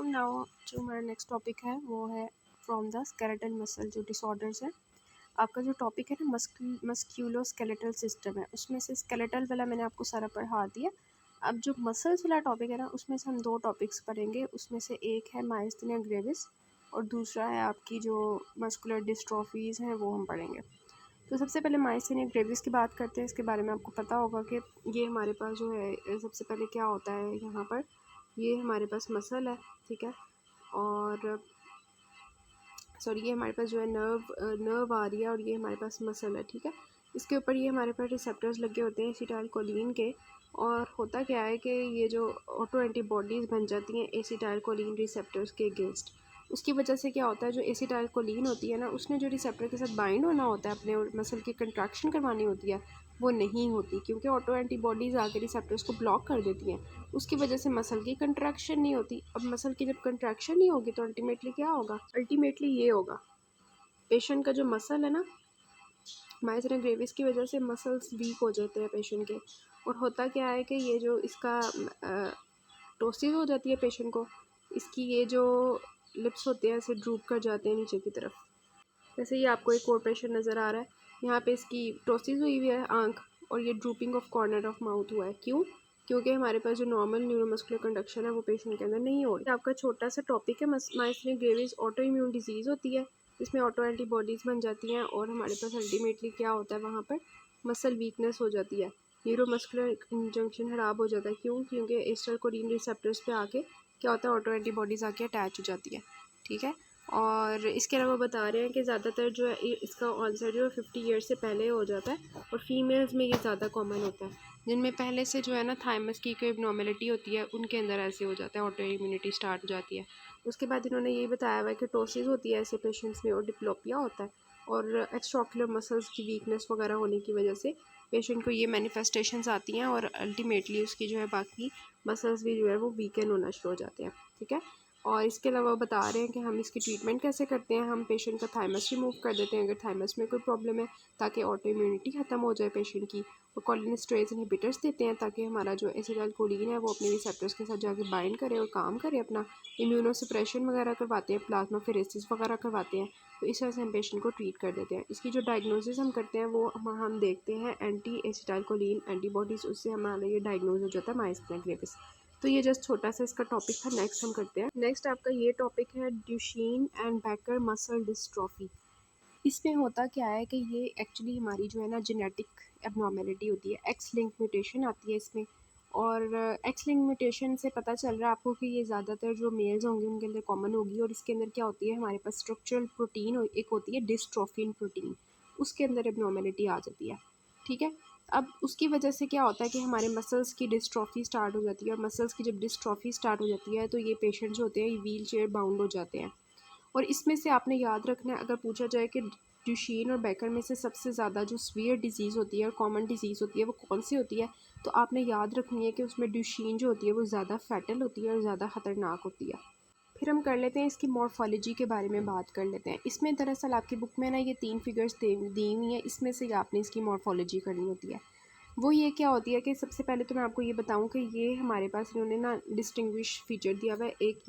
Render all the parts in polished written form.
Welcome now जो हमारा next topic है वो है फ्रॉम द स्केलेटल मसल जो डिसऑर्डर्स है। आपका जो टॉपिक है ना मस्क्यूलोस्केलेटल सिस्टम है, उसमें से स्केलेटल वाला मैंने आपको सारा पढ़ा दिया। अब जो मसल्स वाला टॉपिक है ना, उसमें से हम दो टॉपिक्स पढ़ेंगे। उसमें से एक है मायस्थेनिया ग्रेविस और दूसरा है आपकी जो मस्कुलर डिस्ट्रॉफीज़ हैं वो हम पढ़ेंगे। तो सबसे पहले मायस्थेनिया ग्रेविस की बात करते हैं। इसके बारे में आपको पता होगा कि ये हमारे पास जो है सबसे पहले क्या होता है, यहाँ पर ये हमारे पास मसल है, ठीक है, और सॉरी ये हमारे पास जो है नर्व आ रही है और ये हमारे पास मसल है, ठीक है। इसके ऊपर ये हमारे पास रिसेप्टर्स लगे होते हैं एसिटाइलकोलिन के, और होता क्या है कि ये जो ऑटो एंटीबॉडीज़ बन जाती हैं एसिटाइलकोलिन रिसेप्टर्स के अगेंस्ट। उसकी वजह से क्या होता है, जो एसिटाइलकोलिन होती है ना, उसने जो रिसेप्टर के साथ बाइंड होना होता है अपने, और मसल की कंट्रैक्शन करवानी होती है, वो नहीं होती, क्योंकि ऑटो एंटीबॉडीज़ आके रिसेप्टर्स को ब्लॉक कर देती हैं। उसकी वजह से मसल की कंट्रैक्शन नहीं होती। अब मसल की जब कंट्रैक्शन नहीं होगी तो अल्टीमेटली क्या होगा, अल्टीमेटली ये होगा, पेशेंट का जो मसल है ना, मायस्थेनिया ग्रेविस की वजह से मसल्स वीक हो जाते हैं पेशेंट के। और होता क्या है कि ये जो इसका टोसिस हो जाती है पेशेंट को, इसकी ये जो लिप्स होते हैं ऐसे ड्रूप कर जाते हैं नीचे की तरफ। जैसे ये आपको एक और पेशेंट नज़र आ रहा है, यहाँ पे इसकी टोसिस हुई हुई है आंख, और ये drooping of corner of mouth हुआ है। क्यों? क्योंकि हमारे पास जो नॉर्मल न्यूरोमस्कुलर कंडक्शन है वो पेशेंट के अंदर नहीं हो रही। आपका छोटा सा टॉपिक है myasthenia gravis autoimmune disease होती है, जिसमें ऑटो एंटीबॉडीज़ बन जाती हैं, और हमारे पास अल्टीमेटली क्या होता है, वहाँ पर मसल वीकनेस हो जाती है, न्यूरोमस्कुलर इंजंक्शन खराब हो जाता है। क्यों? क्योंकि एसिटाइलकोलिन रिसेप्टर्स पे आके क्या होता है, ऑटो एंटीबॉडीज़ आके अटैच हो जाती है, ठीक है। और इसके अलावा बता रहे हैं कि ज़्यादातर जो है इसका ऑनसेट जो है 50 ईयर्स से पहले हो जाता है, और फीमेल्स में ये ज़्यादा कॉमन होता है, जिनमें पहले से जो है ना थाइमस की कोई एब्नॉर्मेलिटी होती है, उनके अंदर ऐसे हो जाता है, ऑटो इम्यूनिटी स्टार्ट हो जाती है। उसके बाद इन्होंने ये बताया हुआ है कि टोसिस होती है ऐसे पेशेंट्स में, और डिप्लोपिया होता है, और एक्स्ट्राओक्युलर मसल्स की वीकनेस वगैरह होने की वजह से पेशेंट को ये मैनिफेस्टेशंस आती हैं, और अल्टीमेटली उसकी जो है बाकी मसल्स भी जो है वो वीकन होना शुरू हो जाते हैं, ठीक है। और इसके अलावा बता रहे हैं कि हम इसकी ट्रीटमेंट कैसे करते हैं। हम पेशेंट का थाइमस रिमूव कर देते हैं अगर थाइमस में कोई प्रॉब्लम है, ताकि ऑटो इम्यूनिटी ख़त्म हो जाए पेशेंट की। और कोलिनेस्टेरेज इनहिबिटर्स देते हैं ताकि हमारा जो एसिटाइलकोलिन है वो अपने रिसेप्टर्स के साथ जाके बाइंड करे और काम करे अपना। इम्यूनोसप्रेशन वगैरह करवाते हैं, प्लाज्माफेरेसिस वगैरह करवाते हैं। तो इस तरह से हम पेशेंट को ट्रीट कर देते हैं। इसकी जो डायग्नोसिस हम करते हैं वो हम देखते हैं एंटी एसिटाइलकोलिन एंटीबॉडीज़, उससे हमारा ये डायग्नोज हो जाता है मायस्थेनिया ग्रेविस। तो ये जस्ट छोटा सा इसका टॉपिक था। नेक्स्ट हम करते हैं। नेक्स्ट आपका ये टॉपिक है Duchenne and baker muscle dystrophy. इसमें होता क्या है कि ये एक्चुअली हमारी जो है ना जेनेटिक एबनॉर्मेलिटी होती है, एक्स लिंक म्यूटेशन आती है इसमें। और एक्स लिंक म्यूटेशन से पता चल रहा है आपको कि ये ज़्यादातर जो मेल्स होंगे उनके अंदर कॉमन होगी। और इसके अंदर क्या होती है, हमारे पास स्ट्रक्चरल प्रोटीन एक होती है डिस्ट्रोफिन प्रोटीन, उसके अंदर एबनॉर्मेलिटी आ जाती है, ठीक है। अब उसकी वजह से क्या होता है कि हमारे मसल्स की डिस्ट्रॉफी स्टार्ट हो जाती है, और मसल्स की जब डिस्ट्रॉफी स्टार्ट हो जाती है तो ये पेशेंट जो होते हैं ये व्हील चेयर बाउंड हो जाते हैं। और इसमें से आपने याद रखना है, अगर पूछा जाए कि ड्यूशेन और बेकर में से सबसे ज़्यादा जो सीवियर डिजीज़ होती है और कॉमन डिजीज़ होती है वो कौन सी होती है, तो आपने याद रखनी है कि उसमें ड्यूशेन जो होती है वो ज़्यादा फैटल होती है और ज़्यादा ख़तरनाक होती है। फिर हम कर लेते हैं इसकी मॉर्फोलॉजी के बारे में बात कर लेते हैं। इसमें दरअसल आपकी बुक में ना ये 3 फिगर्स दी हुई हैं, इसमें से आपने इसकी मॉर्फोलॉजी करनी होती है। वो ये क्या होती है कि सबसे पहले तो मैं आपको ये बताऊं कि ये हमारे पास इन्होंने ना डिस्टिंग्विश फीचर दिया हुआ है। एक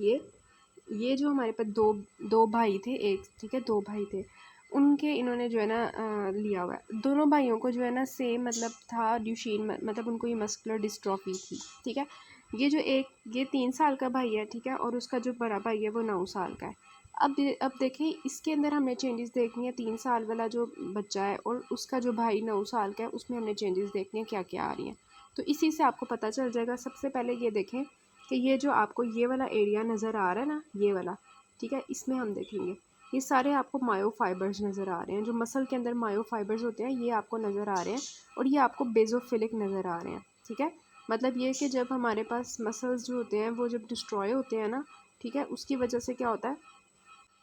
ये जो हमारे पास दो दो भाई थे, एक, ठीक है, दो भाई थे, उनके इन्होंने जो है ना लिया हुआ है। दोनों भाइयों को जो है ना सेम मतलब था ड्यूशेन, मतलब उनको ये मस्कुलर डिस्ट्रॉफी थी, ठीक है। ये 3 साल का भाई है, ठीक है, और उसका जो बड़ा भाई है वो 9 साल का है। अब देखें इसके अंदर हमें चेंजेस देखनी है। 3 साल वाला जो बच्चा है और उसका जो भाई 9 साल का है, उसमें हमने चेंजेस देखनी है क्या क्या आ रही हैं। तो इसी से आपको पता चल जाएगा। सबसे पहले ये देखें कि ये जो आपको ये वाला एरिया नज़र आ रहा है ना, ये वाला, ठीक है, इसमें हम देखेंगे ये सारे आपको मायोफाइबर्स नज़र आ रहे हैं। जो मसल के अंदर मायोफाइबर्स होते हैं ये आपको नज़र आ रहे हैं, और ये आपको बेजोफिलिक नज़र आ रहे हैं, ठीक है। मतलब ये कि जब हमारे पास मसल्स जो होते हैं वो जब डिस्ट्रॉय होते हैं ना, ठीक है, उसकी वजह से क्या होता है,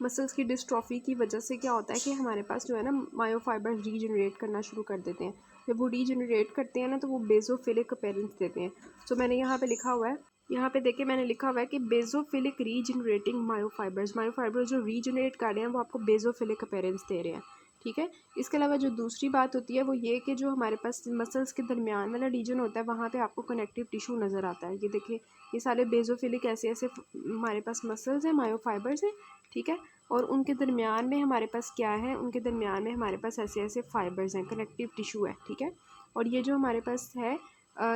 मसल्स की डिस्ट्रॉफी की वजह से क्या होता है कि हमारे पास जो है ना मायोफाइबर्स रीजनरेट करना शुरू कर देते हैं। जब वो रीजनरेट करते हैं ना तो वो बेजोफिलिक अपीयरेंस देते हैं। तो मैंने यहाँ पे लिखा हुआ है, यहाँ पे देखिए मैंने लिखा हुआ है कि बेजोफिलिक रीजनरेटिंग मायोफाइबर्स जो रीजनरेट कर रहे हैं वो आपको बेजोफिलिक अपीयरेंस दे रहे हैं, ठीक है। इसके अलावा जो दूसरी बात होती है वो ये कि जो हमारे पास मसल्स के दरमियान वाला रीजन होता है वहाँ पे आपको कनेक्टिव टिश्यू नज़र आता है। ये देखिए, ये सारे बेजोफिलिक ऐसे ऐसे हमारे पास मसल्स हैं, मायोफाइबर्स हैं, ठीक है। और उनके दरमियान में हमारे पास क्या है, उनके दरमियान में हमारे पास ऐसे ऐसे फाइबर्स हैं, कनेक्टिव टिश्यू है, ठीक है। और ये जो हमारे पास है,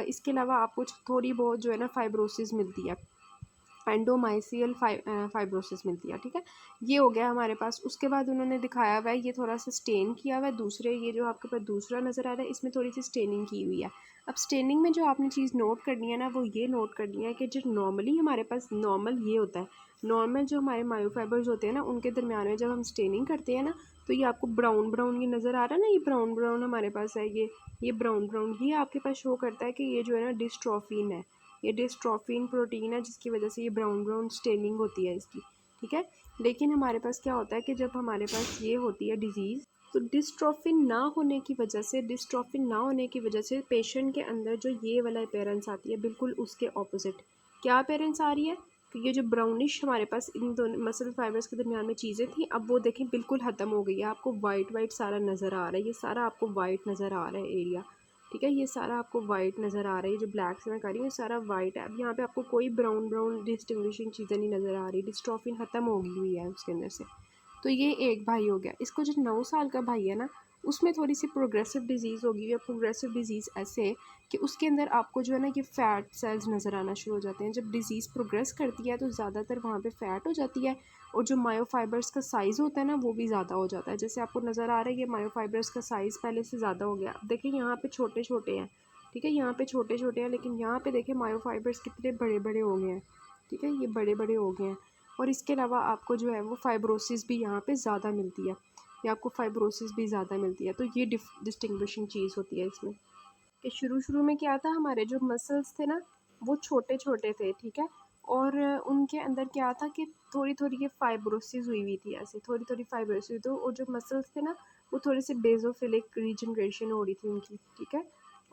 इसके अलावा आपको थोड़ी बहुत जो है ना फाइब्रोसिस मिलती है, एंडोमाइसियल फाइब्रोसिस मिलती है, ठीक है। ये हो गया हमारे पास। उसके बाद उन्होंने दिखाया हुआ है, ये थोड़ा सा स्टेन किया हुआ है, दूसरे ये जो आपके पास दूसरा नज़र आ रहा है इसमें थोड़ी सी स्टेनिंग की हुई है। अब स्टेनिंग में जो आपने चीज़ नोट करनी है ना, वो ये नोट करनी है कि जो नॉर्मली हमारे पास नॉर्मल ये होता है, नॉर्मल जो हमारे मायोफाइबर्स होते हैं ना उनके दरमियान में जब हम स्टेनिंग करते हैं ना, तो ये आपको ब्राउन ब्राउन ये नज़र आ रहा है ना, ये ब्राउन ब्राउन हमारे पास है, ये ब्राउन ब्राउन ये आपके पास शो करता है कि ये जो है ना डिस्ट्रोफिन है, ये डिस्ट्रोफिन प्रोटीन है, जिसकी वजह से ये ब्राउन ब्राउन स्टेनिंग होती है इसकी, ठीक है। लेकिन हमारे पास क्या होता है कि जब हमारे पास ये होती है डिजीज़, तो डिस्ट्रोफिन ना होने की वजह से, डिस्ट्रोफिन ना होने की वजह से पेशेंट के अंदर जो ये वाला अपीयरेंस आती है, बिल्कुल उसके ऑपोजिट क्या अपीयरेंस आ रही है कि ये जो ब्राउनिश हमारे पास इन दोनों मसल फाइबर्स के दरमियान में चीज़ें थी, अब वो देखें बिल्कुल ख़त्म हो गई है, आपको वाइट वाइट सारा नज़र आ रहा है, ये सारा आपको वाइट नज़र आ रहा है एरिया, ठीक है। ये सारा आपको वाइट नज़र आ रही है, जो ब्लैक से मैं कर रही हूँ सारा वाइट है। अब यहाँ पे आपको कोई ब्राउन ब्राउन डिस्टिंग्विशिंग चीज़ें नहीं नज़र आ रही, डिस्ट्रोफिन ख़त्म हो गई हुई है उसके अंदर से। तो ये एक भाई हो गया। इसको जो 9 साल का भाई है ना, उसमें थोड़ी सी प्रोग्रेसिव डिजीज़ होगी, या प्रोग्रेसिव डिजीज़ ऐसे कि उसके अंदर आपको जो है ना ये फ़ैट सेल्स नज़र आना शुरू हो जाते हैं। जब डिज़ीज़ प्रोग्रेस करती है तो ज़्यादातर वहाँ पे फ़ैट हो जाती है, और जो मायोफाइबर्स का साइज़ होता है ना वो भी ज़्यादा हो जाता है। जैसे आपको नज़र आ रहा है, ये मायोफाइबर्स का साइज़ पहले से ज़्यादा हो गया। अब देखिए यहाँ पे छोटे छोटे हैं, ठीक है, यहाँ पे छोटे छोटे हैं, लेकिन यहाँ पे देखिए मायोफाइबर्स कितने बड़े बड़े हो गए हैं, ठीक है, ये बड़े बड़े हो गए हैं। और इसके अलावा आपको जो है वो फाइब्रोसिस भी यहाँ पे ज़्यादा मिलती है, या आपको फाइब्रोसिस भी ज़्यादा मिलती है। तो ये डिस्टिंग्विशिंग चीज़ होती है इसमें कि शुरू में क्या था, हमारे जो मसल्स थे ना वो छोटे छोटे थे, ठीक है। और उनके अंदर क्या था कि थोड़ी थोड़ी ये फाइब्रोसिस हुई हुई थी, ऐसे थोड़ी थोड़ी फाइब्रोसिस हुई, तो और जो मसल्स थे ना वो थोड़ी सी बेजोफिलिक रीजनरेशन हो रही थी उनकी, ठीक है।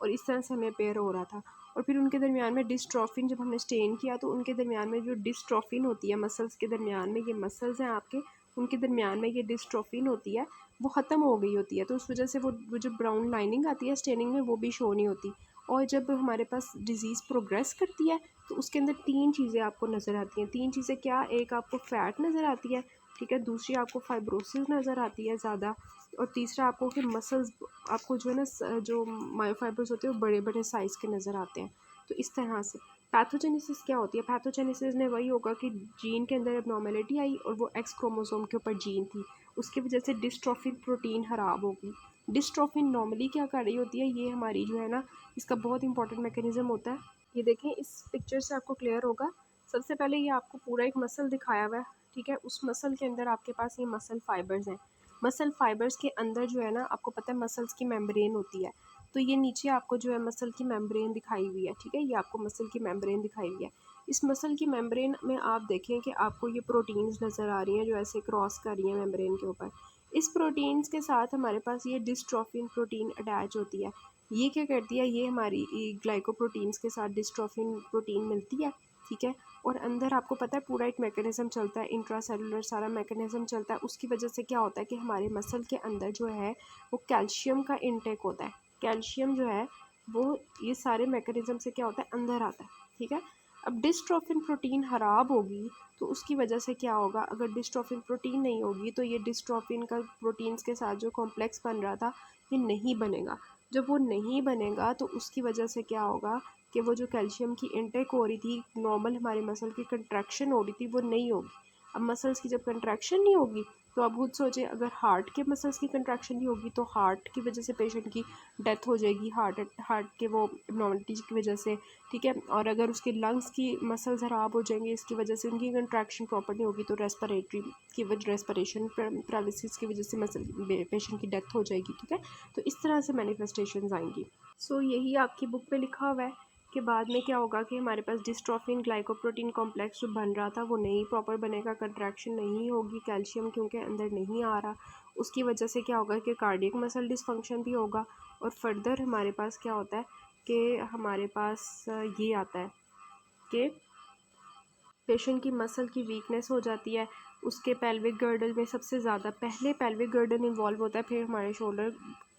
और इस तरह से हमें पेयर हो रहा था। और फिर उनके दरमियान में डिस्ट्रोफिन जब हमने स्टेन किया, तो उनके दरमियान में जो डिस्ट्रोफिन होती है मसल्स के दरमियान में, ये मसल्स हैं आपके, उनके दरमियान में ये डिस्ट्रोफिन होती है, वो ख़त्म हो गई होती है। तो उस वजह से वो जो ब्राउन लाइनिंग आती है स्टेनिंग में, वो भी शो नहीं होती। और जब हमारे पास डिज़ीज़ प्रोग्रेस करती है तो उसके अंदर 3 चीज़ें आपको नज़र आती हैं। 3 चीज़ें क्या, एक आपको फ़ैट नज़र आती है, ठीक है, दूसरी आपको फाइब्रोसिस नज़र आती है ज़्यादा, और तीसरा आपको फिर मसल्स, आपको जो है ना जो मायोफाइबर्स होते हैं वो बड़े बड़े साइज़ के नज़र आते हैं। तो इस तरह से पैथोजेनेसिस क्या होती है, पैथोजेनेसिस में वही होगा कि जीन के अंदर एबनॉर्मेलिटी आई और वो एक्स क्रोमोसोम के ऊपर जीन थी, उसकी वजह से डिस्ट्रोफिन प्रोटीन ख़राब होगी। डिस्ट्रोफिन नॉर्मली क्या कर रही होती है, ये हमारी जो है ना इसका बहुत इंपॉर्टेंट मैकेनिज़्म होता है। ये देखें, इस पिक्चर से आपको क्लियर होगा। सबसे पहले ये आपको पूरा एक मसल दिखाया हुआ है, ठीक है। उस मसल के अंदर आपके पास ये मसल फाइबर्स हैं। मसल फाइबर्स के अंदर जो है ना आपको पता है मसल्स की मेम्ब्रेन होती है, तो ये नीचे आपको जो है मसल की मेम्ब्रेन दिखाई हुई है, ठीक है, ये आपको मसल की मेम्ब्रेन दिखाई हुई है। इस मसल की मेम्ब्रेन में आप देखें कि आपको ये प्रोटीन्स नज़र आ रही हैं जो ऐसे क्रॉस कर रही हैं मेम्ब्रेन के ऊपर। इस प्रोटीन्स के साथ हमारे पास ये डिस्ट्रोफिन प्रोटीन अटैच होती है। ये क्या करती है, ये हमारी ग्लाइकोप्रोटीन्स के साथ डिस्ट्रोफिन प्रोटीन मिलती है, ठीक है। और अंदर आपको पता है पूरा एक मैकेनिज़्म चलता है, इंट्रासेलुलर सारा मैकेनिज़्म चलता है। उसकी वजह से क्या होता है कि हमारे मसल के अंदर जो है वो कैल्शियम का इंटेक होता है। कैल्शियम जो है वो ये सारे मैकेनिज़्म से क्या होता है अंदर आता है, ठीक है। अब डिस्ट्रोफिन प्रोटीन ख़राब होगी तो उसकी वजह से क्या होगा, अगर डिस्ट्रोफिन प्रोटीन नहीं होगी तो ये डिस्ट्रोफिन का प्रोटीन्स के साथ जो कॉम्प्लेक्स बन रहा था ये नहीं बनेगा। जब वो नहीं बनेगा तो उसकी वजह से क्या होगा कि वो जो कैल्शियम की इनटेक हो रही थी, नॉर्मल हमारे मसल की कंट्रैक्शन हो रही थी, वो नहीं होगी। अब मसल्स की जब कंट्रैक्शन नहीं होगी तो आप खुद सोचें, अगर हार्ट के मसल्स की कंट्रैक्शन नहीं होगी तो हार्ट की वजह से पेशेंट की डेथ हो जाएगी, हार्ट के वो एबनॉर्मलिटीज़ की वजह से, ठीक है। और अगर उसके लंग्स की मसल्स ख़राब हो जाएंगे इसकी वजह से, उनकी कंट्रैक्शन प्रॉपर नहीं होगी तो रेस्पिरेटरी की वजह, रेस्पिरेशन पैरालिसिस की वजह से मसल पेशेंट की डेथ हो जाएगी, ठीक है। तो इस तरह से मैनिफेस्टेशंस आएंगी। सो यही आपकी बुक पे लिखा हुआ है कि बाद में क्या होगा कि हमारे पास डिस्ट्रोफिन ग्लाइकोप्रोटीन कॉम्प्लेक्स जो बन रहा था वो नहीं प्रॉपर बनेगा, कंट्रैक्शन नहीं होगी, कैल्शियम क्योंकि अंदर नहीं आ रहा, उसकी वजह से क्या होगा कि कार्डियक मसल डिसफंक्शन भी होगा। और फर्दर हमारे पास क्या होता है कि हमारे पास ये आता है कि पेशेंट की मसल की वीकनेस हो जाती है, उसके पेल्विक गर्डल में सबसे ज़्यादा पहले पेल्विक गर्डल इन्वॉल्व होता है, फिर हमारे शोल्डर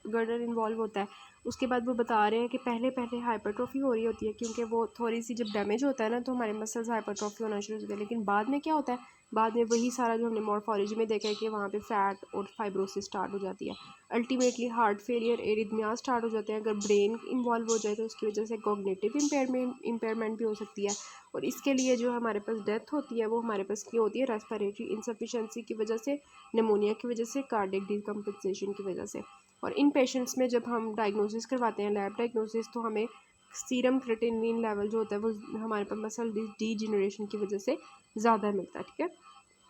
गर्डल इन्वॉल्व होता है। उसके बाद वो बता रहे हैं कि पहले पहले हाइपरट्रॉफी हो रही होती है, क्योंकि वो थोड़ी सी जब डैमेज होता है ना तो हमारे मसल्स हाइपरट्रॉफी होना शुरू हो जाते हैं। लेकिन बाद में क्या होता है, बाद में वही सारा जो हमने मॉर्फोलॉजी में देखा है कि वहाँ पे फैट और फाइब्रोसिस स्टार्ट हो जाती है। Ultimately heart failure, arrhythmia start हो जाते हैं। अगर ब्रेन इन्वॉल्व हो जाए तो उसकी वजह से कॉग्निटिव इम्पेयरमेंट भी हो सकती है। और इसके लिए जो हमारे पास डेथ होती है वो हमारे पास क्यों होती है, रेस्पिरेटरी इंसफिशेंसी की वजह से, निमोनिया की वजह से, कार्डियक डिकम्पनसेशन की वजह से। और इन पेशेंट्स में जब हम डायग्नोसिस करवाते हैं, लैब डायग्नोसिस, तो हमें सीरम क्रिएटिनिन लेवल जो होता है वो हमारे पास मसल डीजेनरेशन की वजह से ज़्यादा मिलता है। ठीक है,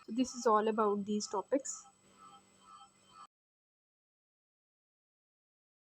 this is all about these topics.